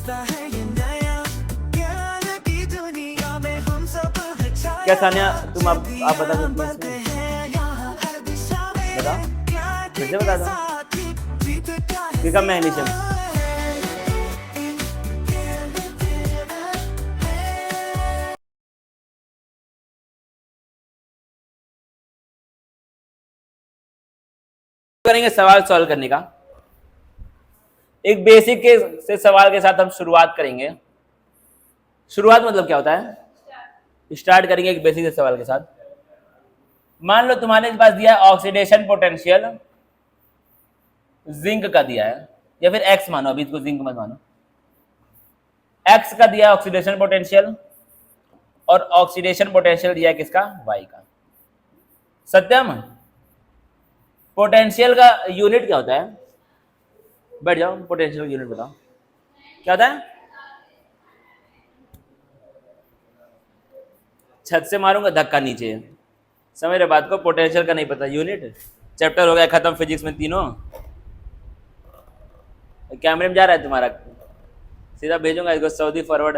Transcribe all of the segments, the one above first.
क्या सानिया, तुम आप बता सकती हैं इसमें? बताओ, फिर से बता दो। Become magnesium. करेंगे सवाल सॉल्व करने का। एक बेसिक के से सवाल के साथ हम शुरुआत करेंगे। शुरुआत मतलब क्या होता है? स्टार्ट करेंगे एक बेसिक के सवाल के साथ। मान लो तुम्हारे पास दिया है ऑक्सीडेशन पोटेंशियल जिंक का दिया है, या फिर एक्स मानो, अभी इसको जिंक मत मानो। एक्स का दिया है ऑक्सीडेशन पोटेंशियल, और ऑक्सीडेशन पोटेंशियल दिया है किसका? वाई का। सत्यम, पोटेंशियल का यूनिट क्या होता है? बैठ जाओ, पोटेंशियल यूनिट बताओ क्या होता है? छत से मारूंगा धक्का नीचे, समझ रहे बात को? पोटेंशियल का नहीं पता यूनिट, चैप्टर हो गया खत्म फिजिक्स में तीनों। कैमरे में जा रहा है तुम्हारा, सीधा भेजूंगा इसको, सऊदी फॉरवर्ड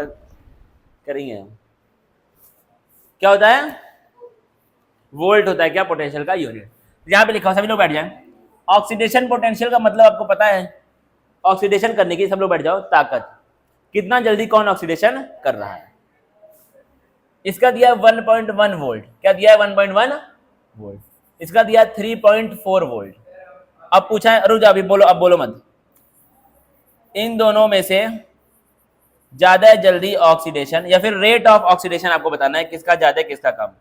करेंगे। क्या होता है? वोल्ट होता है क्या पोटेंशियल का यूनिट? यहाँ पे लिखा हो, सभी लोग बैठ जाएं। ऑक्सीडेशन पोटेंशियल का मतलब आपको पता है, ऑक्सीडेशन करने की, सब लोग बैठ जाओ, ताकत, कितना जल्दी कौन ऑक्सीडेशन कर रहा है। इसका दिया 1.1 वोल्ट। क्या दिया है? 1.1 वोल्ट। इसका दिया 3.4 वोल्ट। अब पूछा है, रुक जाओ अभी बोलो, अब बोलो मत। इन दोनों में से ज्यादा जल्दी ऑक्सीडेशन, या फिर रेट ऑफ ऑक्सीडेशन आपको बताना है, किसका ज्यादा किसका कम,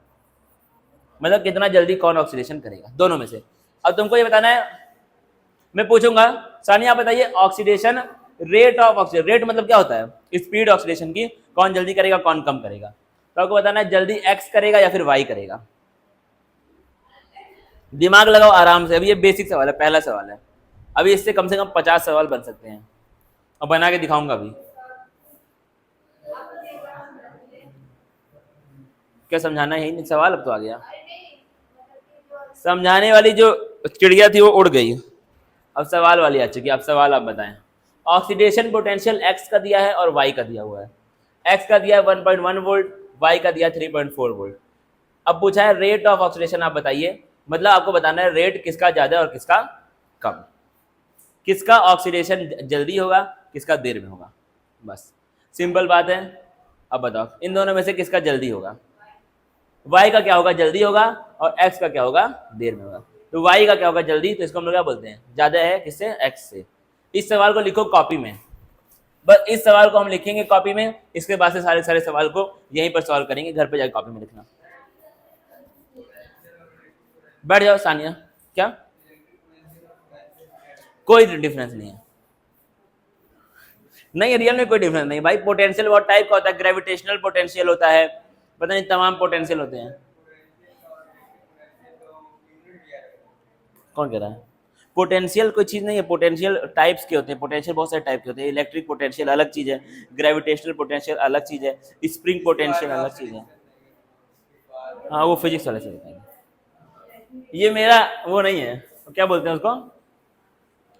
मतलब कितना जल्दी कौन ऑक्सीडेशन करेगा, दोनों में से। अब तुमको ये बताना है, मैं पूछूंगा सानिया आप बताइए oxidation rate of oxidation, rate मतलब क्या होता है? स्पीड ऑक्सीडेशन की, कौन जल्दी करेगा कौन कम करेगा। तो आपको बताना है जल्दी एक्स करेगा या फिर वाई करेगा। दिमाग लगाओ आराम से, अभी ये बेसिक सवाल है, पहला सवाल है। अभी इससे कम से कम 50 सवाल बन सकते हैं, और बना के दिखाऊंगा अभी। क्या समझाना है? यही नहीं सवाल, अब तो आ गया। समझाने वाली जो चिड़िया थी वो उड़ गई, अब सवाल वाली आ चुकी है। अब सवाल आप बताएं। ऑक्सीडेशन पोटेंशियल एक्स का दिया है और वाई का दिया हुआ है। एक्स का दिया है 1.1 वोल्ट, वाई का दिया 3.4 वोल्ट। अब पूछा है रेट ऑफ ऑक्सीडेशन आप बताइए, मतलब आपको बताना है रेट किसका ज्यादा और किसका कम, किसका ऑक्सीडेशन जल्दी होगा किसका देर में होगा, बस सिंपल बात है। अब बताओ इन दोनों में से किसका जल्दी होगा? y का क्या होगा? जल्दी होगा, और x का क्या होगा? देर में होगा। तो y का क्या होगा? जल्दी, तो इसको हम लोग क्या बोलते हैं? ज्यादा है किससे? x से। इस सवाल को लिखो कॉपी में, बस इस सवाल को हम लिखेंगे कॉपी में, इसके बाद से सारे सारे सवाल को यहीं पर सॉल्व करेंगे, घर पे जाकर कॉपी में लिखना। बैठ जाओ सानिया। क्या? कोई डिफरेंस नहीं है, नहीं रियल में कोई डिफरेंस नहीं भाई। पोटेंशियल बहुत टाइप का होता है, ग्रेविटेशनल पोटेंशियल होता है, पता नहीं तमाम पोटेंशियल होते हैं। कौन कह रहा है? पोटेंशियल कोई चीज नहीं है, पोटेंशियल टाइप्स के होते हैं, पोटेंशियल बहुत सारे टाइप के होते हैं। इलेक्ट्रिक पोटेंशियल अलग चीज है, ग्रेविटेशनल पोटेंशियल अलग चीज है, स्प्रिंग पोटेंशियल अलग चीज है। हाँ वो फिजिक्स वाले से बताएंगे, ये मेरा वो नहीं है, क्या बोलते हैं उसको,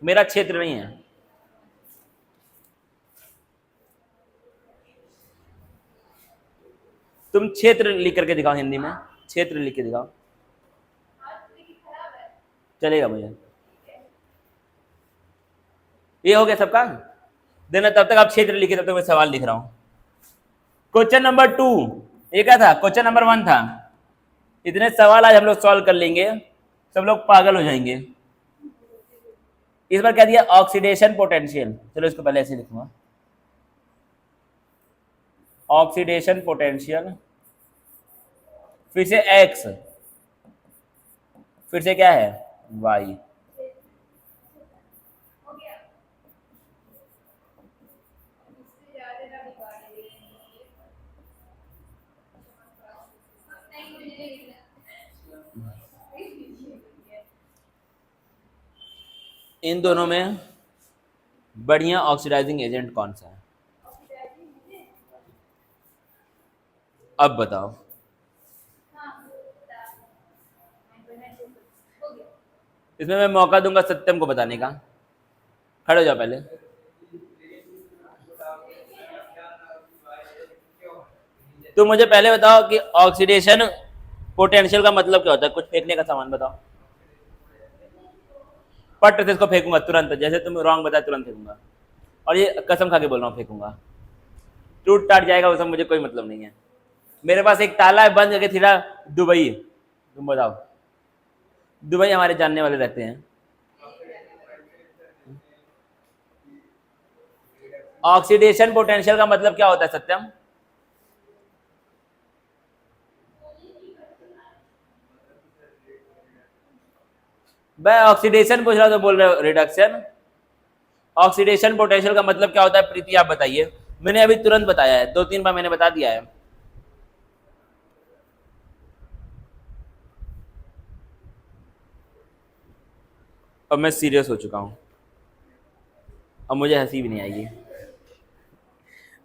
मेरा क्षेत्र नहीं है। तुम क्षेत्र लिख करके दिखाओ, हिंदी में क्षेत्र लिख के दिखाओ, चलेगा मुझे। ये हो गया सबका देना, तब तक आप क्षेत्र लिखे, तब तक मैं सवाल लिख रहा हूं। क्वेश्चन नंबर 2, ये क्या था? क्वेश्चन नंबर 1 था। इतने सवाल आज हम लोग सॉल्व कर लेंगे, सब लोग पागल हो जाएंगे। इस बार क्या दिया? Oxidation potential. चलो इसको पहले ऐसे लिखूंगा, ऑक्सीडेशन पोटेंशियल, फिर से एक्स, फिर से क्या है? वाई। इन दोनों में बढ़िया ऑक्सीडाइजिंग एजेंट कौन सा है? अब बताओ। इसमें मैं मौका दूंगा सत्यम को बताने का, खड़े हो जाओ पहले। तो मुझे पहले बताओ कि ऑक्सीडेशन पोटेंशियल का मतलब क्या होता है? कुछ फेंकने का सामान बताओ। पट से इसको फेंकूंगा तुरंत, जैसे तुम रॉन्ग बताया तुरंत फेंकूंगा, और ये कसम खा के बोल रहा हूँ फेंकूंगा, टूट टाट जाएगा वो सब, मुझे कोई मतलब नहीं है। मेरे पास एक ताला है बंद करके सीधा दुबई, तुम बताओ। दुबई हमारे जानने वाले रहते हैं। ऑक्सीडेशन पोटेंशियल का मतलब क्या होता है सत्यम? मैं ऑक्सीडेशन पूछ रहा हूं तो बोल रहे हो रिडक्शन। ऑक्सीडेशन पोटेंशियल का मतलब क्या होता है प्रीति आप बताइए। मैंने अभी तुरंत बताया है, 2-3 बार मैंने बता दिया है। अब मैं सीरियस हो चुका हूं, अब मुझे हंसी भी नहीं आएगी।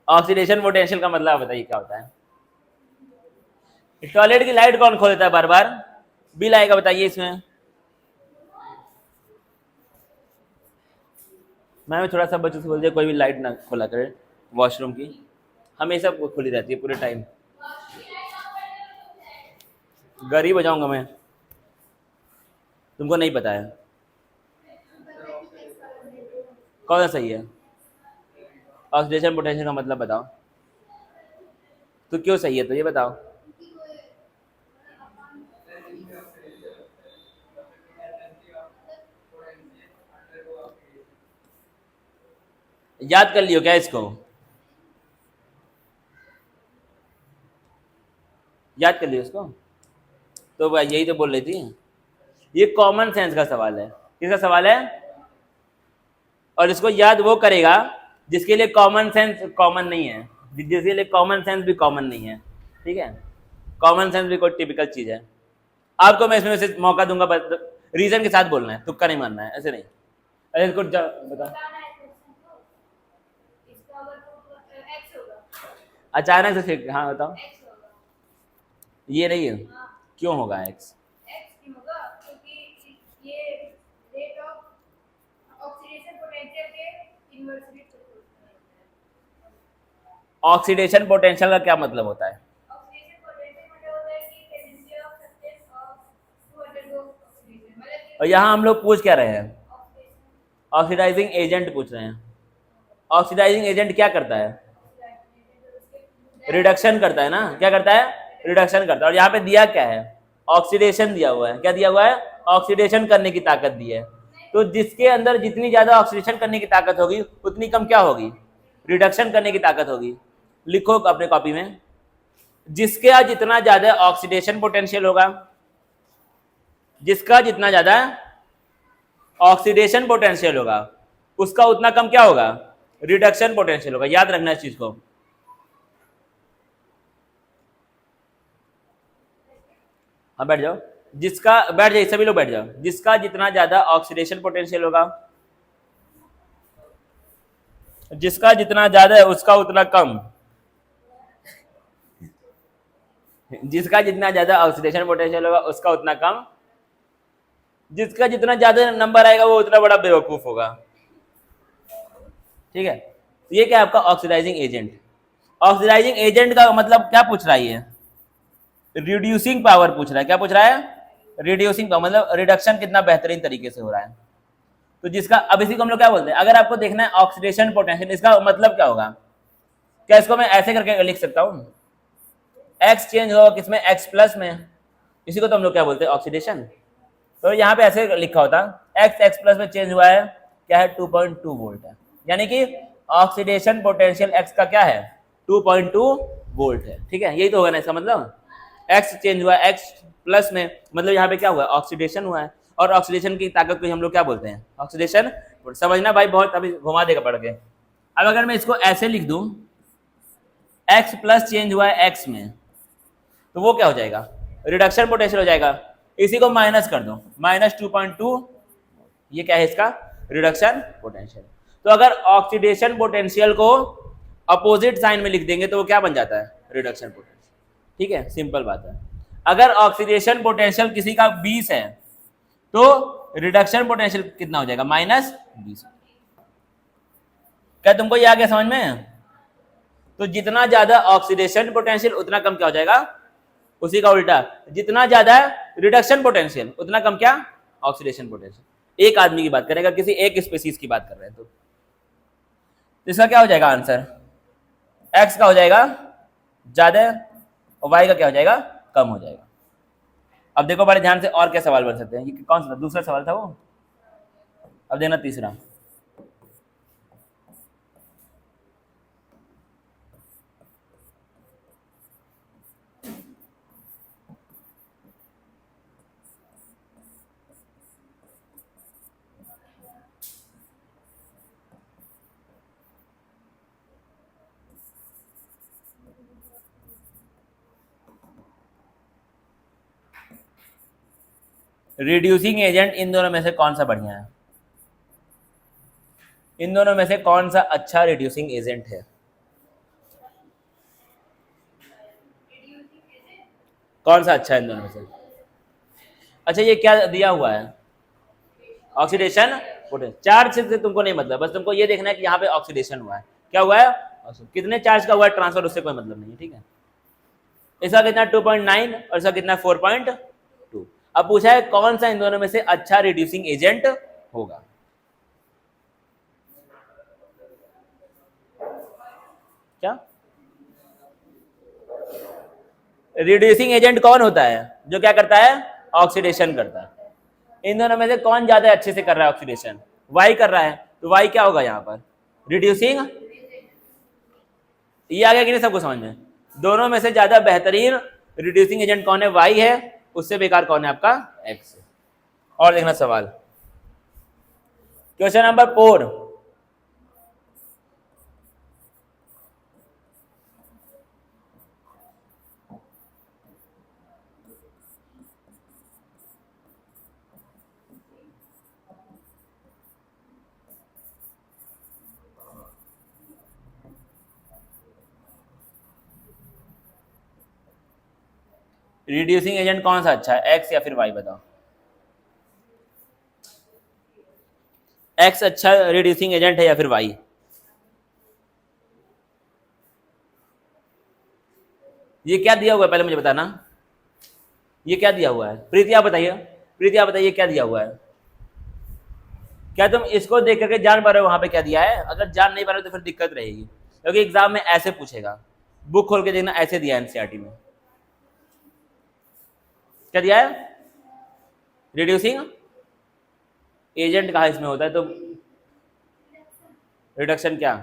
ऑक्सीडेशन पोटेंशियल का मतलब आप बताइए क्या होता है? टॉयलेट की लाइट कौन खोल देता है बार बार? बिल आएगा बताइए इसमें। मैं थोड़ा सा बच्चों से बोल दिया कोई भी लाइट ना खोला करे वॉशरूम की, हमेशा खुली रहती है पूरे टाइम। गरीब हो जाऊंगा मैं, तुमको नहीं पता है कौन सा सही है? ऑक्सीडेशन पोटेंशियल का मतलब बताओ तो क्यों सही है, तो ये बताओ। याद कर लियो क्या इसको? याद कर लियो इसको। तो भाई यही तो बोल रही थी, ये कॉमन सेंस का सवाल है। किसका सवाल है? और इसको याद वो करेगा जिसके लिए कॉमन सेंस कॉमन नहीं है, जिसके लिए कॉमन सेंस भी कॉमन नहीं है। ठीक है, कॉमन सेंस भी कोई टिपिकल चीज है। आपको मैं इसमें से मौका दूंगा, बस रीजन के साथ बोलना है, तुक्का नहीं मारना है, ऐसे नहीं। अरे इसको बता, अचानक से हाँ बताओ। ये नहीं है, क्यों होगा एक्स? ऑक्सीडेशन पोटेंशियल का क्या मतलब होता है? और यहाँ हम लोग पूछ क्या रहे हैं? ऑक्सीडाइजिंग एजेंट पूछ रहे हैं। ऑक्सीडाइजिंग एजेंट क्या करता है? रिडक्शन करता है ना। क्या करता है? रिडक्शन करता है। और यहाँ पे दिया क्या है? ऑक्सीडेशन दिया हुआ है। क्या दिया हुआ है? ऑक्सीडेशन करने की ताकत दी है। तो जिसके अंदर जितनी ज्यादा ऑक्सीडेशन करने की ताकत होगी उतनी कम क्या होगी? रिडक्शन करने की ताकत होगी। लिखो अपने कॉपी में, जिसका जितना ज्यादा ऑक्सीडेशन पोटेंशियल होगा, जिसका जितना ज्यादा ऑक्सीडेशन पोटेंशियल होगा उसका उतना कम क्या होगा? रिडक्शन पोटेंशियल होगा। याद रखना इस चीज को। हाँ बैठ जाओ, जिसका बैठ जाइए, सभी लोग बैठ जाओ। जिसका जितना ज्यादा ऑक्सीडेशन पोटेंशियल होगा, जिसका जितना ज्यादा है उसका उतना कम, जिसका जितना ज्यादा ऑक्सीडेशन पोटेंशियल होगा उसका उतना कम, जिसका जितना ज्यादा नंबर आएगा वो उतना बड़ा बेवकूफ होगा। ठीक है, तो ये क्या आपका ऑक्सीडाइजिंग एजेंट। ऑक्सीडाइजिंग एजेंट का मतलब क्या पूछ रहा है? रिड्यूसिंग पावर पूछ रहा है। क्या पूछ रहा है? रिड्यूसिंग पावर, मतलब रिडक्शन कितना बेहतरीन तरीके से हो रहा है। तो जिसका, अब इसी को हम लोग क्या बोलते हैं, अगर आपको देखना है ऑक्सीडेशन पोटेंशियल, इसका मतलब क्या होगा? क्या इसको मैं ऐसे करके लिख सकता हूं? एक्स चेंज होगा किसमें? एक्स प्लस में। इसी को तो हम लोग क्या बोलते हैं? ऑक्सीडेशन। तो यहाँ पे ऐसे लिखा होता, एक्स एक्स प्लस में चेंज हुआ है, क्या है? 2.2 वोल्ट है। यानी कि ऑक्सीडेशन पोटेंशियल एक्स का क्या है? 2.2 वोल्ट है। ठीक है, यही तो होगा ना इसका मतलब। एक्स चेंज हुआ एक्स प्लस में, मतलब यहाँ पे क्या हुआ? ऑक्सीडेशन हुआ है। और ऑक्सीडेशन की ताकत को हम लोग क्या बोलते हैं? ऑक्सीडेशन। समझना भाई, बहुत अभी घुमा देगा पढ़ के। अब अगर मैं इसको ऐसे लिख दूं, एक्स प्लस चेंज हुआ है एक्स में, तो वो क्या हो जाएगा? रिडक्शन पोटेंशियल हो जाएगा। इसी को माइनस कर दो, -2.2, ये क्या है इसका? Reduction potential. तो अगर ऑक्सीडेशन पोटेंशियल को अपोजिट साइन में लिख देंगे तो वो क्या बन जाता है? Reduction potential. ठीक है, सिंपल बात है। अगर ऑक्सीडेशन पोटेंशियल किसी का 20 है तो रिडक्शन पोटेंशियल कितना हो जाएगा? -20। क्या तुमको ये आ गया समझ में? तो जितना ज्यादा ऑक्सीडेशन पोटेंशियल उतना कम क्या हो जाएगा, उसी का उल्टा, जितना ज्यादा रिडक्शन पोटेंशियल उतना कम क्या, ऑक्सीडेशन पोटेंशियल। एक आदमी की बात करें, अगर किसी एक स्पीसीज की बात कर रहे हैं तो इसका क्या हो जाएगा आंसर, एक्स का हो जाएगा ज्यादा और वाई का क्या हो जाएगा, कम हो जाएगा। अब देखो बड़े ध्यान से और क्या सवाल बन सकते हैं, ये कौन सा दूसरा सवाल था वो, अब देना तीसरा। रिड्यूसिंग एजेंट इन दोनों में से कौन सा बढ़िया है, इन दोनों में से कौन सा अच्छा रिड्यूसिंग एजेंट है, कौन सा अच्छा है इन दोनों में से। अच्छा ये क्या दिया हुआ है, ऑक्सीडेशन पोटेंशियल। चार्ज से तुमको नहीं मतलब, बस तुमको ये देखना है कि यहाँ पे ऑक्सीडेशन हुआ है, क्या हुआ है, कितने चार्ज का हुआ है ट्रांसफर, उससे कोई मतलब नहीं है, ठीक है। इसका कितना 2.9 और इसका कितना 4.2। अब पूछा है कौन सा इन दोनों में से अच्छा रिड्यूसिंग एजेंट होगा। क्या रिड्यूसिंग एजेंट कौन होता है, जो क्या करता है, ऑक्सीडेशन करता है। इन दोनों में से कौन ज्यादा अच्छे से कर रहा है ऑक्सीडेशन, वाई कर रहा है, तो वाई क्या होगा यहाँ पर, रिड्यूसिंग। ये आ गया कि नहीं सबको समझ में, दोनों में से ज्यादा बेहतरीन रिड्यूसिंग एजेंट कौन है, वाई है, उससे बेकार कौन है आपका, एक्स है। और देखना सवाल, क्वेश्चन नंबर 4। रिड्यूसिंग एजेंट कौन सा अच्छा है, एक्स या फिर वाई, बताओ। एक्स अच्छा रिड्यूसिंग एजेंट है या फिर वाई। ये क्या दिया हुआ है पहले मुझे बताना, ये क्या दिया हुआ है, प्रीति आप बताइए, प्रीति आप बताइए क्या दिया हुआ है। क्या तुम इसको देख करके जान पा रहे हो वहां पे क्या दिया है, अगर जान नहीं पा रहे हो तो फिर दिक्कत रहेगी, क्योंकि एग्जाम में ऐसे पूछेगा, बुक खोल के देखना, ऐसे दिया है एनसीईआरटी में। क्या दिया है, रिड्यूसिंग एजेंट कहा इसमें होता है, तो रिडक्शन क्या,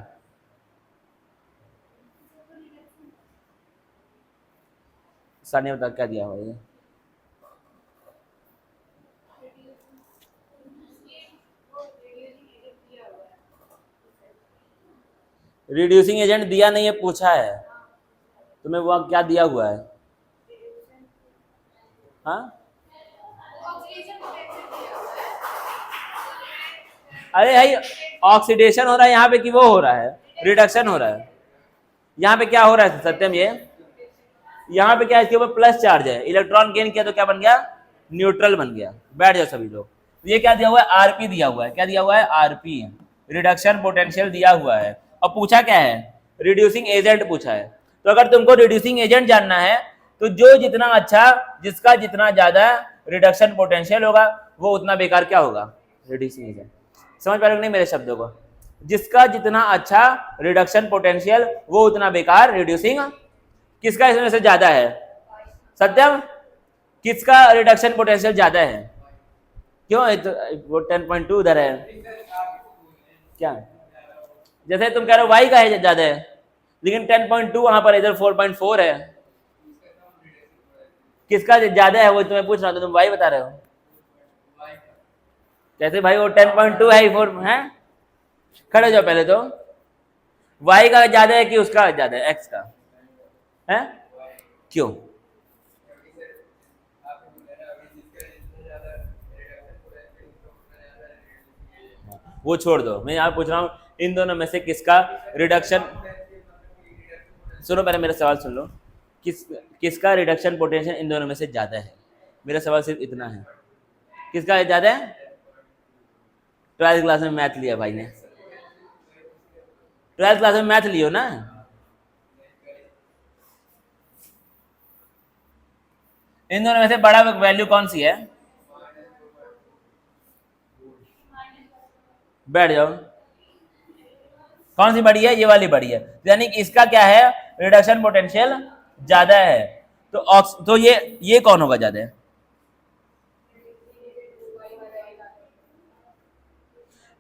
सानिया बता क्या दिया हुआ है। रिड्यूसिंग एजेंट दिया नहीं है, पूछा है तुम्हें, वो क्या दिया हुआ है, हाँ अरे भाई ऑक्सीडेशन हो रहा है यहाँ पे कि वो हो रहा है, रिडक्शन हो रहा है। यहाँ पे क्या हो रहा है सत्यम, ये यहाँ पे क्या है, इसके ऊपर प्लस चार्ज है, इलेक्ट्रॉन गेन किया तो क्या बन गया, न्यूट्रल बन गया। बैठ जाओ सभी लोग। ये क्या दिया हुआ है, आरपी दिया हुआ है, क्या दिया हुआ है, आरपी, रिडक्शन पोटेंशियल दिया हुआ है। और पूछा क्या है, रिड्यूसिंग एजेंट पूछा है। तो अगर तुमको रिड्यूसिंग एजेंट जानना है तो जो जितना अच्छा, जिसका जितना ज्यादा रिडक्शन पोटेंशियल होगा वो उतना बेकार क्या होगा, रिड्यूसिंग एजेंट। समझ पा रहे हो नहीं मेरे शब्दों को, जिसका जितना अच्छा रिडक्शन पोटेंशियल वो उतना बेकार रिड्यूसिंग। किसका इसमें से ज्यादा है, सत्यम किसका रिडक्शन पोटेंशियल ज्यादा है, क्यों वो 10.2 उधर है, क्या जैसे तुम कह रहे हो वाई का है ज्यादा है, लेकिन 10.2 वहां पर इधर 4.4 है, किसका ज्यादा है वो तुम्हें पूछ रहा हूं, तो तुम वाई बता रहे हो। कैसे भाई, वो 10.2 है, 4 है, खड़े जाओ पहले तो, वाई का ज्यादा है कि उसका ज्यादा है, एक्स का है, क्यों, वो छोड़ दो, मैं यहाँ पूछ रहा हूँ इन दोनों में से किसका रिडक्शन, सुनो पहले मेरा सवाल सुन लो, किसका रिडक्शन पोटेंशियल इन दोनों में से ज्यादा है, मेरा सवाल सिर्फ इतना है, किसका ज्यादा है। 12th क्लास में मैथ लिया भाई ने, 12th क्लास में मैथ लियो ना, इन दोनों में से बड़ा वैल्यू कौन सी है? बैठ जाओ। कौन सी बड़ी है? ये वाली बड़ी है, यानी कि इसका क्या है, रिडक्शन पोटेंशियल ज्यादा है। तो ये कौन होगा ज्यादा?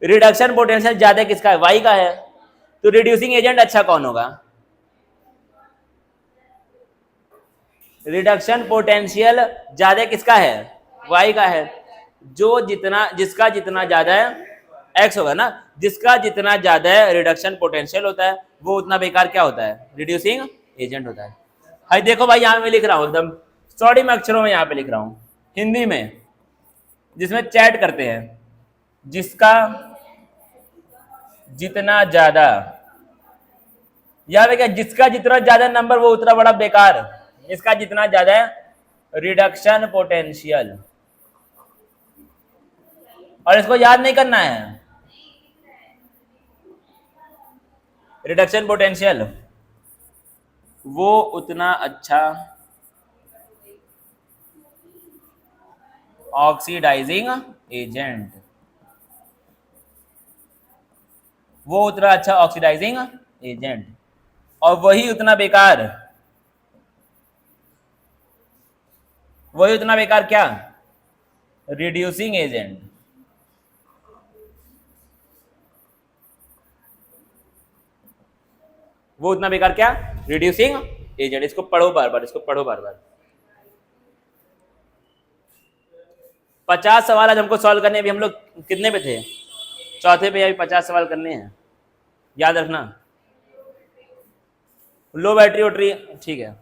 रिडक्शन पोटेंशियल ज्यादा किसका है? वाई का है। तो रिड्यूसिंग एजेंट अच्छा कौन होगा? रिडक्शन पोटेंशियल ज्यादा किसका है? वाई का है। जिसका जितना ज्यादा है, एक्स होगा ना, जिसका जितना ज्यादा है रिडक्शन पोटेंशियल होता है, वो उतना बेकार क्या होता है? रिड्यूसिंग एजेंट होता है। भाई देखो भाई, यहां मैं लिख रहा हूं एकदम सॉरी में अक्षरों में, यहां पे लिख रहा हूं हिंदी में, जिसमें चैट करते हैं। जिसका जितना ज्यादा, याद है क्या, जिसका जितना ज्यादा नंबर वो उतना बड़ा बेकार। जिसका जितना ज्यादा है रिडक्शन पोटेंशियल, और इसको याद नहीं करना है, रिडक्शन पोटेंशियल वो उतना अच्छा ऑक्सीडाइजिंग एजेंट, वो उतना अच्छा ऑक्सीडाइजिंग एजेंट, और वही उतना बेकार क्या? Reducing agent. वो उतना बेकार क्या? Reducing agent. इसको पढ़ो बार बार, इसको पढ़ो बार बार। 50 सवाल आज हमको सॉल्व करने, अभी हम लोग कितने पे थे? चौथे पे। अभी 50 सवाल करने हैं, याद रखना। लो बैटरी वोटरी ठीक है।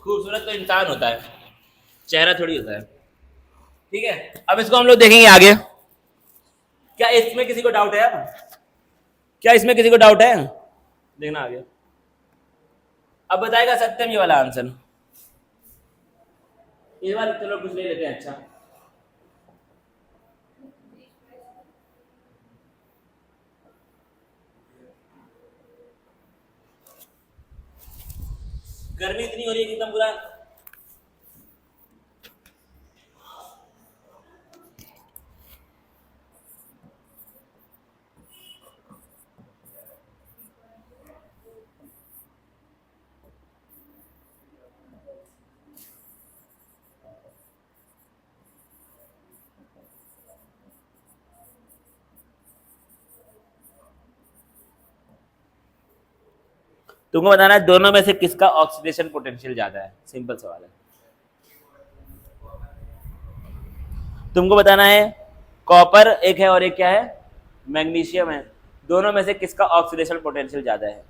खूबसूरत तो इंसान होता है, चेहरा थोड़ी होता है। ठीक है, अब इसको हम लोग देखेंगे आगे। क्या इसमें किसी को डाउट है यार? क्या इसमें किसी को डाउट है? देखना आगे। अब बताएगा सत्यम ये वाला आंसर। ये वाला चलो कुछ ले लेते हैं। अच्छा, गर्मी इतनी हो रही है कि एकदम पूरा तुमको बताना है दोनों में से किसका ऑक्सीडेशन पोटेंशियल ज्यादा है, सिंपल सवाल है। तुमको बताना है कॉपर एक है और एक क्या है, मैग्नीशियम है, दोनों में से किसका ऑक्सीडेशन पोटेंशियल ज्यादा है।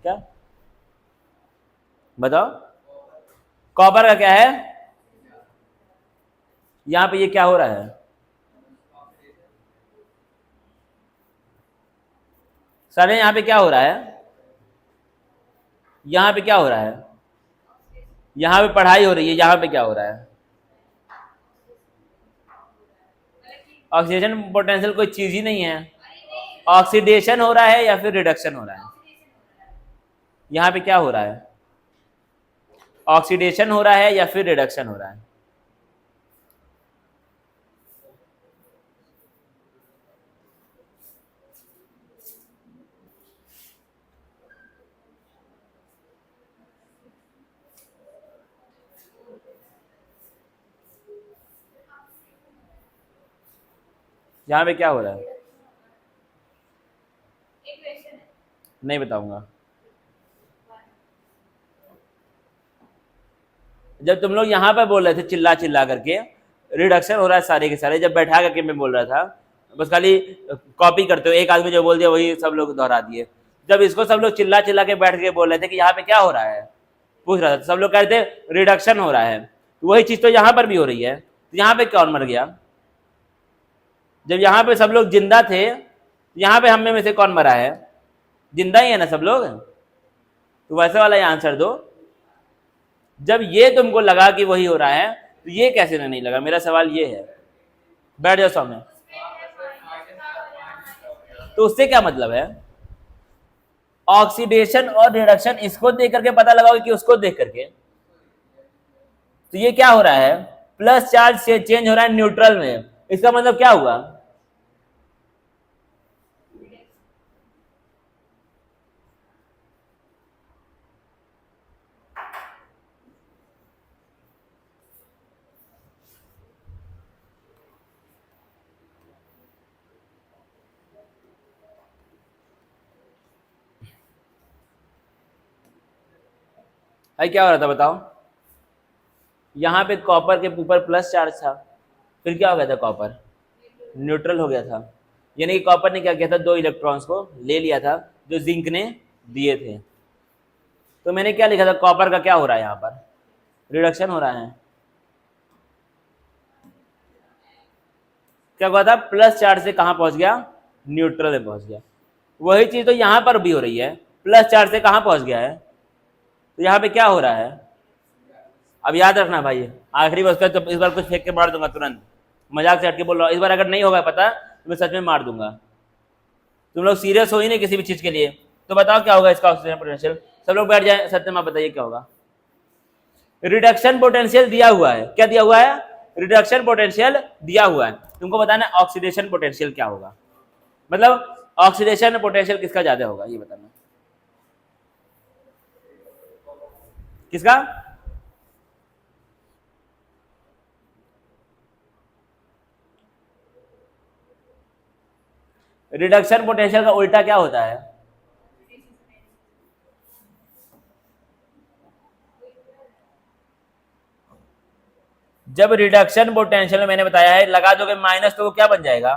क्या बताओ, कॉपर का क्या है, यहां पे ये क्या हो रहा है, सर यहां पे क्या हो रहा है, यहां पे क्या हो रहा है, यहां पे पढ़ाई हो रही है, यहां पे क्या हो रहा है, ऑक्सीडेशन पोटेंशियल कोई चीज ही नहीं है, ऑक्सीडेशन हो रहा है या फिर रिडक्शन हो रहा है, यहां पे क्या हो रहा है, ऑक्सीडेशन हो रहा है या फिर रिडक्शन हो रहा है। यहां पे क्या हो रहा है, नहीं बताऊंगा। जब तुम लोग यहाँ पे बोल रहे थे चिल्ला चिल्ला करके रिडक्शन हो रहा है सारे के सारे, जब बैठा करके मैं बोल रहा था, बस खाली कॉपी करते हो, एक आदमी जो बोल दिया वही सब लोग दोहरा दिए। जब इसको सब लोग चिल्ला चिल्ला के बैठ के बोल रहे थे कि यहाँ पे क्या हो रहा है, पूछ रहा था, सब लोग कह रहे थे रिडक्शन हो रहा है, तो वही चीज तो यहाँ पर भी हो रही है, तो यहाँ पे कौन मर गया, जब यहाँ पे सब लोग जिंदा थे, यहाँ पे हम में से कौन मरा है, जिंदा ही है ना सब लोग, तो वैसे वाला आंसर दो। जब ये तुमको लगा कि वही हो रहा है तो ये कैसे नहीं लगा, मेरा सवाल ये है। बैठ जाओ सामने, तो उससे क्या मतलब है, ऑक्सीडेशन और रिडक्शन इसको देख करके पता लगाओगे कि उसको देख करके, तो ये क्या हो रहा है, प्लस चार्ज से चेंज हो रहा है न्यूट्रल में, इसका मतलब क्या हुआ, भाई क्या हो रहा था बताओ, यहां पे कॉपर के ऊपर प्लस चार्ज था, फिर क्या हो गया था, कॉपर न्यूट्रल हो गया था, यानी कि कॉपर ने क्या किया था, 2 इलेक्ट्रॉन्स को ले लिया था जो जिंक ने दिए थे। तो मैंने क्या लिखा था, कॉपर का क्या हो रहा है, यहाँ पर रिडक्शन हो रहा है, क्या हुआ था, प्लस चार्ज से कहां पहुंच गया, न्यूट्रल में पहुंच गया। वही चीज तो यहां पर भी हो रही है, प्लस चार्ज से कहां पहुंच गया है, तो यहाँ पे क्या हो रहा है, अब याद रखना भाई, आखिरी बार उसका तो इस बार कुछ फेंक के मार दूंगा तुरंत, मजाक से हट के बोल रहा हूँ, इस बार अगर नहीं होगा पता तो मैं सच में मार दूंगा। तुम लोग सीरियस हो ही नहीं किसी भी चीज के लिए, तो बताओ क्या होगा इसका ऑक्सीजन पोटेंशियल, सब लोग बैठ जाए, सत्यम आप बताइए क्या होगा। रिडक्शन पोटेंशियल दिया हुआ है, क्या दिया हुआ है, रिडक्शन पोटेंशियल दिया हुआ है, तुमको बताना ऑक्सीडेशन पोटेंशियल क्या होगा, मतलब ऑक्सीडेशन पोटेंशियल किसका ज्यादा होगा ये बताना, किसका, रिडक्शन पोटेंशियल का उल्टा क्या होता है, जब रिडक्शन पोटेंशियल में मैंने बताया है लगा दोगे माइनस तो वो क्या बन जाएगा,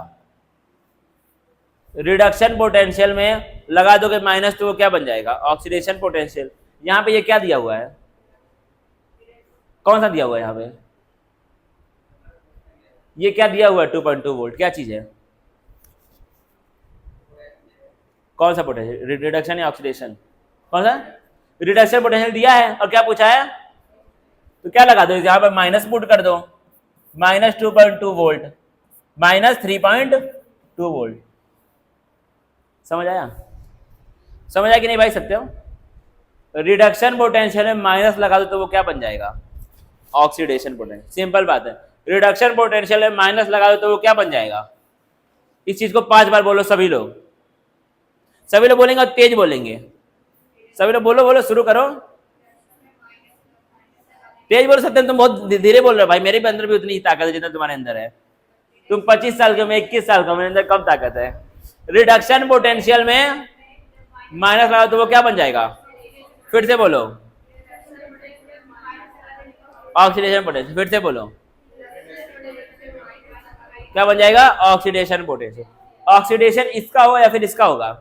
रिडक्शन पोटेंशियल में लगा दोगे माइनस तो वो क्या बन जाएगा, ऑक्सीडेशन पोटेंशियल। यहां पे ये क्या दिया हुआ है, कौन सा दिया हुआ है, यहां पे ये क्या दिया हुआ है, 2.2 वोल्ट, क्या चीज है, कौन सा पोटेंशियल, रिडक्शन या ऑक्सीडेशन, कौन सा, रिडक्शन पोटेंशियल दिया है, और क्या पूछा है, तो क्या लगा दो, यहां पर माइनस पुट कर दो, माइनस 2.2 वोल्ट माइनस 3.2 वोल्ट, समझ आया, समझ आया कि नहीं भाई सत्यम, रिडक्शन पोटेंशियल में माइनस लगा दो तो वो क्या बन जाएगा, ऑक्सीडेशन पोटेंशियल, सिंपल बात है, रिडक्शन पोटेंशियल में माइनस लगा दो तो वो क्या बन जाएगा, इस चीज को 5 बार बोलो सभी लोग, सभी लोग बोलेंगे और तेज बोलेंगे, सभी लोग बोलो बोलो शुरू करो, तेज बोल सकते हैं, तुम बहुत धीरे बोल रहे हो भाई, मेरे भी अंदर भी उतनी ही ताकत है जितना तुम्हारे अंदर है, तुम 25 साल के, मैं 21 साल का, मेरे अंदर कम ताकत है। रिडक्शन पोटेंशियल में माइनस लगाओ तो वो क्या बन जाएगा? फिर से बोलो, ऑक्सीडेशन पोटेंशियल। फिर से बोलो, क्या बन जाएगा? Oxidation potential. ऑक्सीडेशन इसका होगा या फिर इसका होगा?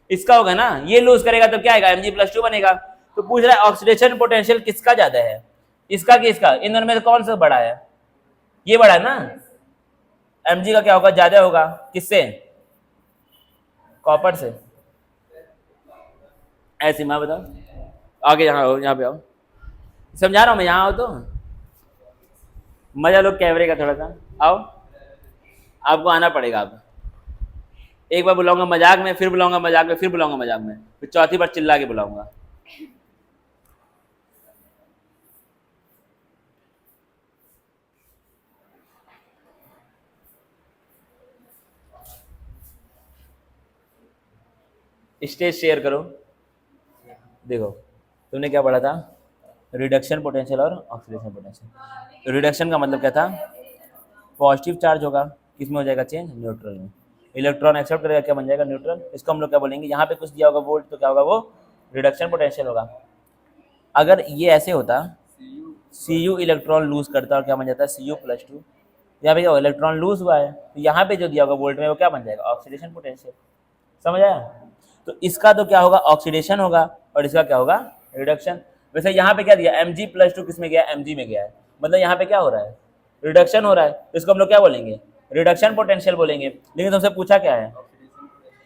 इसका होगा ना, ये लूज करेगा तो क्या आएगा? Mg+2 बनेगा। तो पूछ रहा है ऑक्सीडेशन पोटेंशियल किसका ज्यादा है, इसका कि इसका? इन दोनों में से कौन सा बड़ा है? ये बड़ा है ना। Mg का क्या होगा? ज्यादा होगा। किससे? कॉपर से। ऐसी मैं बताओ, आगे यहाँ आओ, यहाँ पे आओ, समझा रहा हूँ मैं, यहाँ आओ तो मजा लो कैमरे का थोड़ा सा। आओ, आपको आना पड़ेगा। आप एक बार बुलाऊंगा मजाक में, फिर बुलाऊंगा मजाक में, फिर बुलाऊंगा मजाक में, फिर चौथी बार चिल्ला के बुलाऊंगा। स्टेज शेयर करो। देखो, तुमने क्या पढ़ा था? रिडक्शन पोटेंशियल और ऑक्सीडेशन पोटेंशियल। रिडक्शन का मतलब क्या था? पॉजिटिव चार्ज होगा, किस में हो जाएगा चेंज? न्यूट्रल में। इलेक्ट्रॉन एक्सेप्ट करेगा, क्या बन जाएगा? न्यूट्रल। इसको हम लोग क्या बोलेंगे? यहाँ पे कुछ दिया होगा वोल्ट, तो क्या होगा? वो रिडक्शन पोटेंशियल होगा। अगर ये ऐसे होता, Cu इलेक्ट्रॉन लूज करता और क्या बन जाता है? Cu+2। यहाँ पे क्या इलेक्ट्रॉन लूज हुआ है, तो यहाँ पे जो दिया होगा वोल्ट में वो क्या बन जाएगा? Oxidation potential. समझ आया? तो इसका तो क्या होगा? ऑक्सीडेशन होगा, और इसका क्या होगा? रिडक्शन। वैसे यहाँ पे क्या दिया? Mg+2 किस में गया? Mg में गया है, मतलब यहाँ पे क्या हो रहा है? रिडक्शन हो रहा है, तो इसको हम लोग क्या बोलेंगे? रिडक्शन पोटेंशियल बोलेंगे। लेकिन तुमसे पूछा क्या है?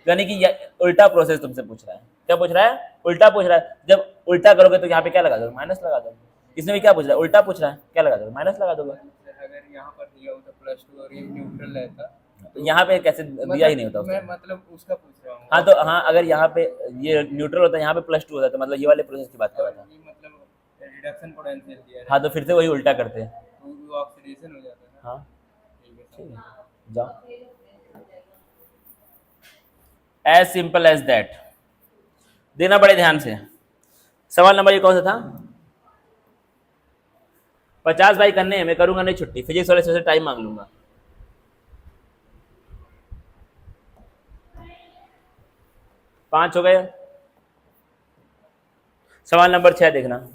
यानी कि उल्टा प्रोसेस तुमसे पूछ रहा है। क्या पूछ रहा है? उल्टा पूछ रहा है। जब उल्टा करोगे तो यहाँ पे क्या लगा दोगे? माइनस लगा दोगे। इसमें भी क्या पूछ रहा है? उल्टा पूछ रहा है, क्या लगा दोगे? माइनस लगा दोगे। अगर यहाँ पर दिया होता +2 और ये न्यूट्रल रहता, तो यहाँ पे कैसे दिया ही नहीं होता मैं उसको। मतलब उसका पूछ रहा हूँ। हाँ तो हाँ, अगर यहाँ पे ये न्यूट्रल होता है, यहाँ पे +2 होता है, तो मतलब ये वाले प्रोसेस की बात कर रहा था। ये मतलब रिडक्शन पोटेंशियल दिया है, हाँ तो फिर से वही उल्टा करते हैं। तो वो ऑक्सीडेशन हो जाता है ना। हाँ ठीक है, ठीक है, जाओ। As simple as that. देना बड़े ध्यान से। सवाल नंबर ये कौन सा था? 50 भाई करने हैं, मैं करूंगा नहीं छुट्टी, फिजिक्स वाले से टाइम मांग लूंगा। पांच हो गए। सवाल नंबर 6 देखना।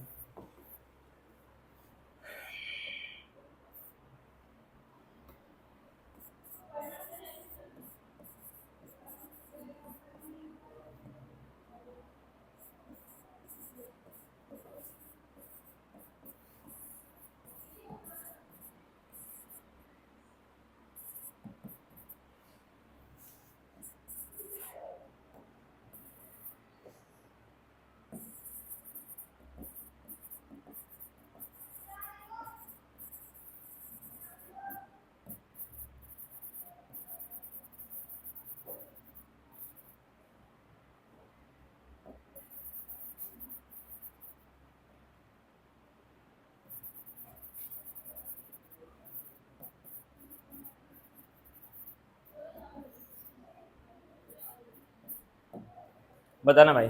बताना भाई।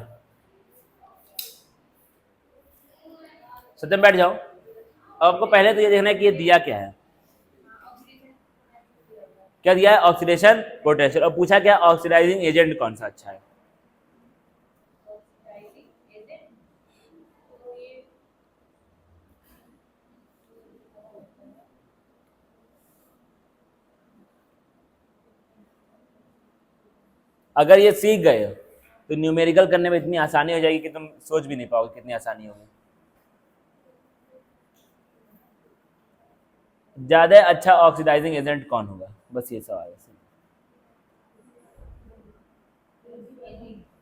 सत्यम बैठ जाओ। अब आपको पहले तो ये देखना है कि ये दिया क्या है। क्या दिया है? Oxidation potential. और पूछा क्या? ऑक्सीडाइजिंग एजेंट कौन सा अच्छा है? अगर ये सीख गए तो न्यूमेरिकल करने में इतनी आसानी हो जाएगी कि तुम सोच भी नहीं पाओगे कितनी आसानी होगी। ज्यादा अच्छा ऑक्सीडाइजिंग एजेंट कौन होगा? बस ये सवाल है।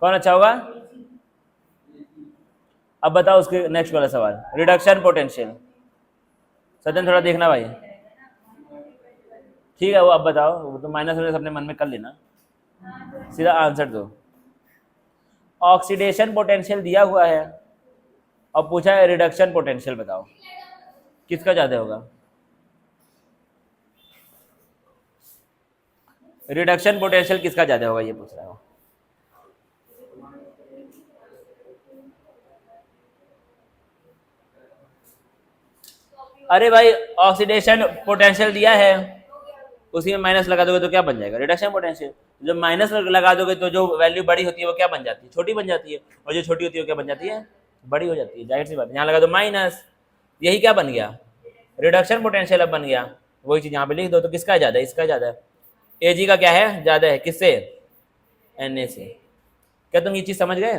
कौन अच्छा होगा? अब बताओ उसके नेक्स्ट वाला सवाल, रिडक्शन पोटेंशियल। सत्यन थोड़ा देखना भाई। ठीक है, वो अब बताओ, वो तो माइनस वाइनस अपने मन में कर लेना, सीधा आंसर दो। ऑक्सीडेशन पोटेंशियल दिया हुआ है और पूछा है रिडक्शन पोटेंशियल बताओ किसका ज्यादा होगा? रिडक्शन पोटेंशियल किसका ज्यादा होगा ये पूछ रहा हूँ। अरे भाई ऑक्सीडेशन पोटेंशियल दिया है उसी में माइनस लगा दोगे तो क्या बन जाएगा, रिडक्शन पोटेंशियल। जब माइनस लगा दोगे तो जो वैल्यू बड़ी होती है वो क्या बन जाती है, छोटी बन जाती है, और जो छोटी होती है वो क्या बन जाती है, बड़ी हो जाती है। जाहिर सी बात है, यहाँ लगा दो माइनस, यही क्या बन गया, रिडक्शन पोटेंशियल अब बन गया। वही चीज यहाँ पे लिख दो, तो किसका ज़्यादा है, इसका ज़्यादा है। एजी का क्या है, ज़्यादा है, किससे, एन से। क्या तुम ये चीज़ समझ गए।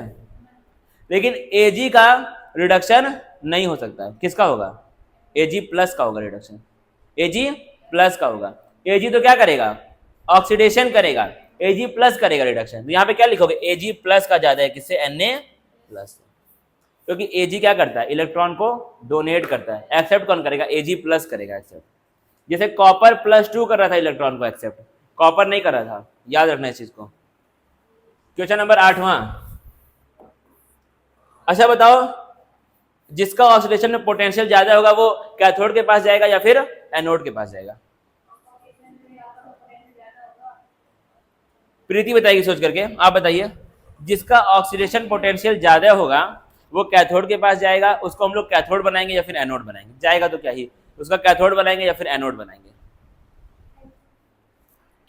लेकिन एजी का रिडक्शन नहीं हो सकता है, किसका होगा, एजी प्लस का होगा रिडक्शन, एजी प्लस का होगा। एजी तो क्या करेगा, ऑक्सीडेशन करेगा, एजी प्लस करेगा रिडक्शन। तो यहाँ पे क्या लिखोगे, एजी प्लस का ज्यादा है, किससे, एन प्लस। क्योंकि एजी क्या करता है, इलेक्ट्रॉन को डोनेट करता है, एक्सेप्ट कौन करेगा, एजी प्लस करेगा एक्सेप्ट। जैसे कॉपर +2 कर रहा था इलेक्ट्रॉन को एक्सेप्ट, कॉपर नहीं कर रहा था, याद रखना इस चीज को। क्वेश्चन नंबर 8वां। अच्छा बताओ, जिसका ऑक्सीडेशन में पोटेंशियल ज्यादा होगा वो कैथोड के पास जाएगा या फिर एनोड के पास जाएगा। प्रीति बताएगी सोच करके, आप बताइए। जिसका ऑक्सीडेशन पोटेंशियल ज्यादा होगा वो कैथोड के पास जाएगा, उसको हम लोग कैथोड बनाएंगे या फिर एनोड बनाएंगे, जाएगा तो क्या ही, उसका कैथोड बनाएंगे या फिर एनोड बनाएंगे।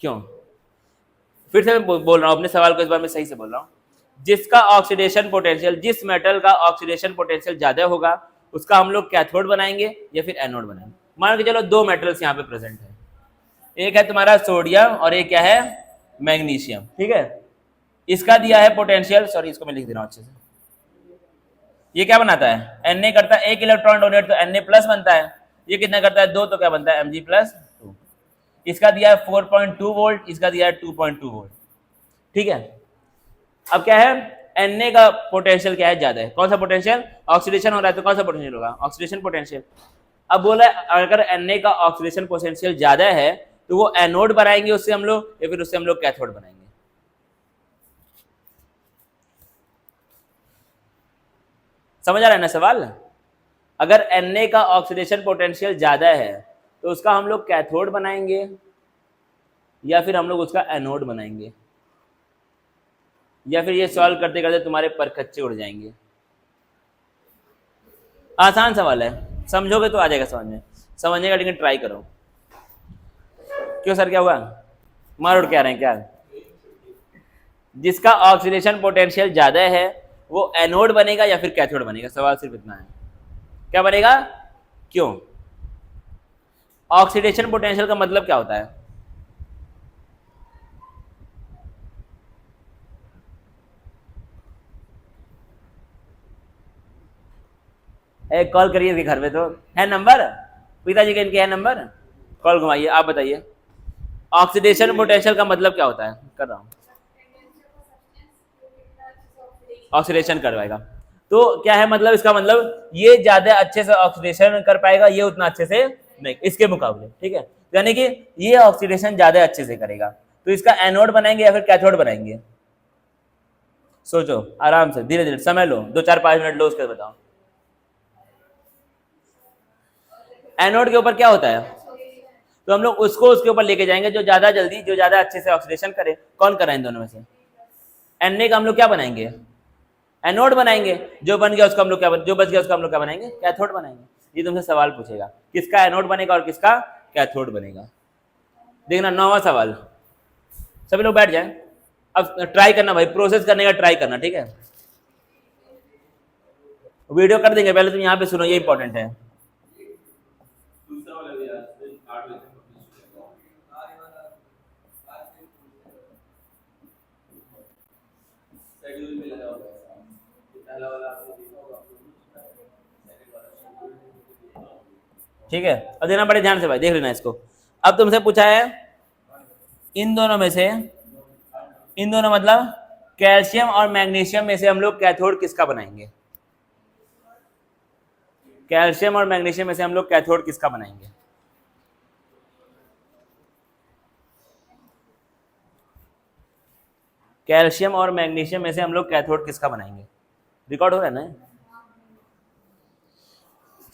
क्यों, फिर से मैं बोल रहा हूं अपने सवाल को, इस बार मैं सही से बोल रहा हूं। जिसका ऑक्सीडेशन पोटेंशियल, जिस मेटल का ऑक्सीडेशन पोटेंशियल ज्यादा होगा उसका हम लोग कैथोड बनाएंगे या फिर एनोड बनाएंगे। मान के चलो दो मेटल्स यहाँ पे प्रेजेंट है, एक है तुम्हारा सोडियम और एक क्या है, मैग्नीशियम, ठीक है। इसका दिया है पोटेंशियल, सॉरी इसको मैं लिख दे रहा हूं अच्छे से। ये क्या बनाता है, Na करता है, एक इलेक्ट्रॉन डोनेट तो Na प्लस बनता है। ये कितना करता है, 2, तो क्या बनता है, Mg+2। इसका दिया है 4.2 वोल्ट, इसका दिया है 2.2 वोल्ट, ठीक है। अब क्या है, Na का पोटेंशियल क्या है, ज्यादा है। कौन सा पोटेंशियल, ऑक्सीडेशन हो रहा है तो कौन सा पोटेंशियल होगा, ऑक्सीडेशन पोटेंशियल। अब बोला अगर Na का ऑक्सीडेशन पोटेंशियल ज्यादा है तो वो एनोड बनाएंगे उससे हम लोग, या फिर उससे हम लोग कैथोड बनाएंगे। समझ आ रहा है ना सवाल। अगर Na का ऑक्सीडेशन पोटेंशियल ज्यादा है तो उसका हम लोग कैथोड बनाएंगे या फिर हम लोग उसका एनोड बनाएंगे, या फिर ये सॉल्व करते करते तुम्हारे परखच्चे उड़ जाएंगे। आसान सवाल है, समझोगे तो आ जाएगा समझ में, समझने का लेकिन ट्राई करो। क्यों सर, क्या हुआ, मार उड़ के आ रहे हैं क्या। जिसका ऑक्सीडेशन पोटेंशियल ज्यादा है वो एनोड बनेगा या फिर कैथोड बनेगा, सवाल सिर्फ इतना है। क्या बनेगा, क्यों, ऑक्सीडेशन पोटेंशियल का मतलब क्या होता है, एक कॉल करिए इसके घर में, तो है नंबर, पिताजी के इनके है नंबर, कॉल घुमाइए, आप बताइए ऑक्सीडेशन पोटेंशियल का मतलब क्या होता है। कर रहा हूं, ऑक्सीडेशन करवाएगा तो क्या है मतलब, इसका मतलब ये ज्यादा अच्छे से ऑक्सीडेशन कर पाएगा, ये उतना अच्छे से नहीं इसके मुकाबले, ठीक है। यानी कि ये ऑक्सीडेशन ज्यादा अच्छे से करेगा, तो इसका एनोड बनाएंगे या फिर कैथोड बनाएंगे। सोचो आराम से, धीरे धीरे समय लो, 2-4-5 मिनट लो, उसके बताओ। एनोड के ऊपर क्या होता है, तो हम लोग उसको उसके ऊपर लेके जाएंगे जो ज्यादा जल्दी, जो ज्यादा अच्छे से ऑक्सीडेशन करे। कौन कर रहा है इन दोनों में से, Na का हम लोग क्या बनाएंगे, एनोड बनाएंगे, जो बन गया उसका हम लोग क्या, जो बच गया उसका हम लोग क्या बनाएंगे, कैथोड बनाएंगे। ये तुमसे सवाल पूछेगा किसका एनोड बनेगा और किसका कैथोड बनेगा। देखना 9वां सवाल, सभी लोग बैठ जाए, अब ट्राई करना भाई, प्रोसेस करने का ट्राई करना, ठीक है। वीडियो कर देंगे, पहले तुम यहाँ पे सुनो, ये इंपॉर्टेंट है। ठीक है, अब देखना बड़े ध्यान से भाई, देख लेना इसको। अब तुमसे पूछा है इन दोनों में से, इन दोनों मतलब कैल्शियम और मैग्नीशियम में से हम लोग कैथोड किसका बनाएंगे, कैल्शियम और मैग्नीशियम में से हम लोग कैथोड किसका बनाएंगे। कैल्शियम और मैग्नीशियम में से हम लोग कैथोड किसका बनाएंगे। रिकॉर्ड हो रहा है ना,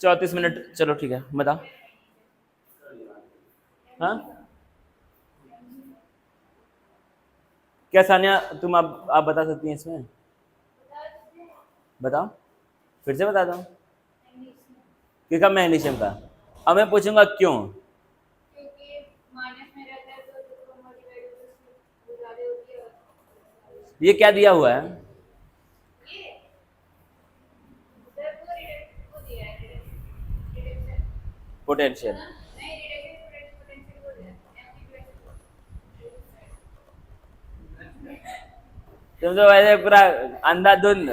34 मिनट, चलो ठीक है, बताओ। हाँ क्या सानिया, तुम आप बता सकती हैं इसमें, बताओ, फिर से बता दो। किसका, मैग्नीशियम का। अब मैं पूछूंगा क्यों, क्योंकि माइनस में रहता ये क्या दिया हुआ है? पोटेंशियल। तुम तो वैसे पूरा अंधाधुंध।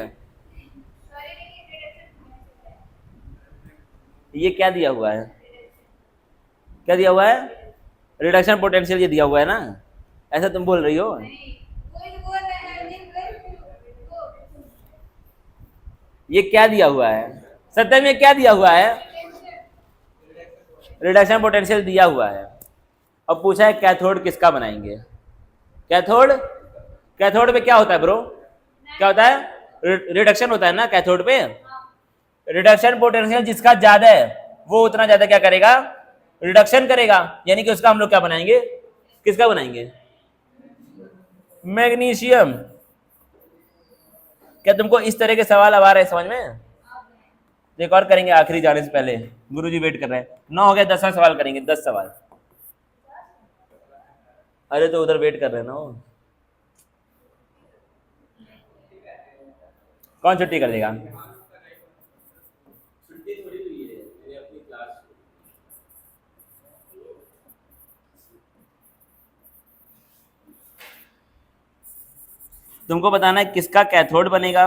ये क्या दिया हुआ है? क्या दिया हुआ है? रिडक्शन पोटेंशियल ये दिया हुआ है ना, ऐसा तुम बोल रही हो। ये क्या दिया हुआ है? सत्य में क्या दिया हुआ है? रिडक्शन पोटेंशियल दिया हुआ है। अब पूछा है कैथोड किसका बनाएंगे? कैथोड, कैथोड पे क्या होता है ब्रो? क्या होता है? रिडक्शन होता है ना कैथोड पे। रिडक्शन पोटेंशियल जिसका ज्यादा है वो उतना ज्यादा क्या करेगा? रिडक्शन करेगा, यानी कि उसका हम लोग क्या बनाएंगे? किसका बनाएंगे? मैग्नीशियम। क्या तुमको इस तरह के सवाल अब आ रहे हैं समझ में? एक और करेंगे आखिरी जाने से पहले, गुरुजी वेट कर रहे हैं। 9 हो गया, 10वां सवाल करेंगे, 10 सवाल। अरे तो उधर वेट कर रहे हैं ना वो। कौन छुट्टी कर देगा? तुमको बताना है किसका कैथोड बनेगा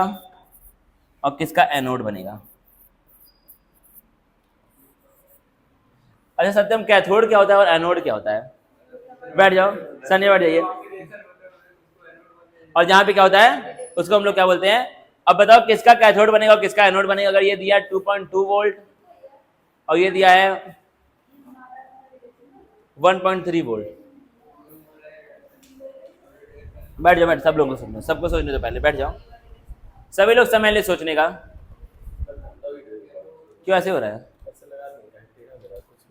और किसका एनोड बनेगा। अच्छा सत्यम, कैथोड क्या होता है और एनोड क्या होता है? बैठ जाओ, सनी बैठ जाइए। और जहां पे क्या होता है उसको हम लोग क्या बोलते हैं? अब बताओ किसका कैथोड बनेगा और किसका एनोड बनेगा। अगर ये दिया 2.2 वोल्ट और ये दिया है 1.3 वोल्ट। बैठ जाओ, बैठ, सब लोगों को सुनना, सबको सोचने तो पहले बैठ जाओ। सभी लोग समय ले सोचने का। क्यों ऐसे हो रहा है?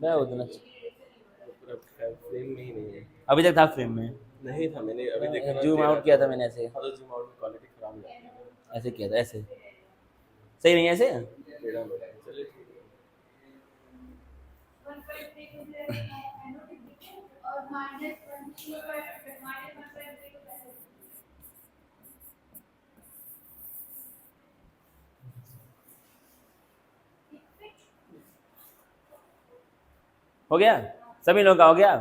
मैं उतना फ्रेम में ही नहीं है। अभी तक था फ्रेम में, नहीं था, मैंने अभी देखा ना, जूम तेरा आउट किया था मैंने ऐसे, हाँ, तो जूम आउट में क्वालिटी खराब हो जाती है। ऐसे किया था, ऐसे सही नहीं है ऐसे। टेढ़ा हो रहा है। चलिए ठीक है। हो गया, सभी लोगों का हो गया।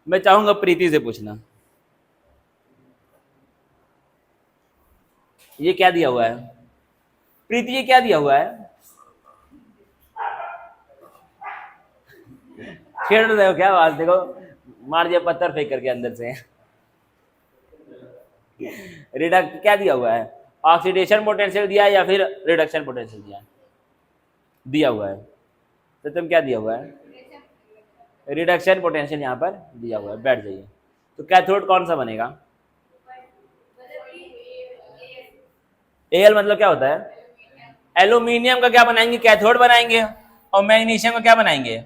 मैं चाहूंगा प्रीति से पूछना, ये क्या दिया हुआ है? प्रीति ये क्या दिया हुआ है? छेड़ रहे हो क्या? आवाज देखो, मार दिया पत्थर फेंक करके अंदर से। रिडक्ट क्या दिया हुआ है? ऑक्सीडेशन पोटेंशियल दिया है या फिर रिडक्शन पोटेंशियल दिया है? दिया हुआ है। तो तुम क्या दिया हुआ है? रिडक्शन पोटेंशियल यहाँ पर दिया हुआ है। बैठ जाइए। तो कैथोड कौन सा बनेगा? एल मतलब क्या होता है? एल्यूमिनियम का क्या बनाएंगे? कैथोड बनाएंगे। और मैग्नीशियम का क्या बनाएंगे?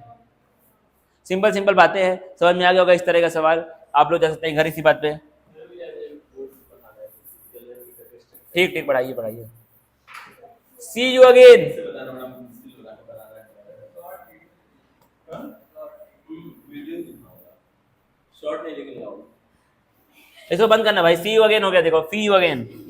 सिंपल सिंपल बातें हैं, समझ में आ गया होगा इस तरह का सवाल। आप लोग जा सकते हैं घर इसी बात पे। ठीक ठीक, पढ़ाइए पढ़ाइए। सी यू अगेन। शॉर्ट नहीं लेकिन लाउड। इसको बंद करना भाई। सी यू अगेन हो गया, देखो सी यू अगेन।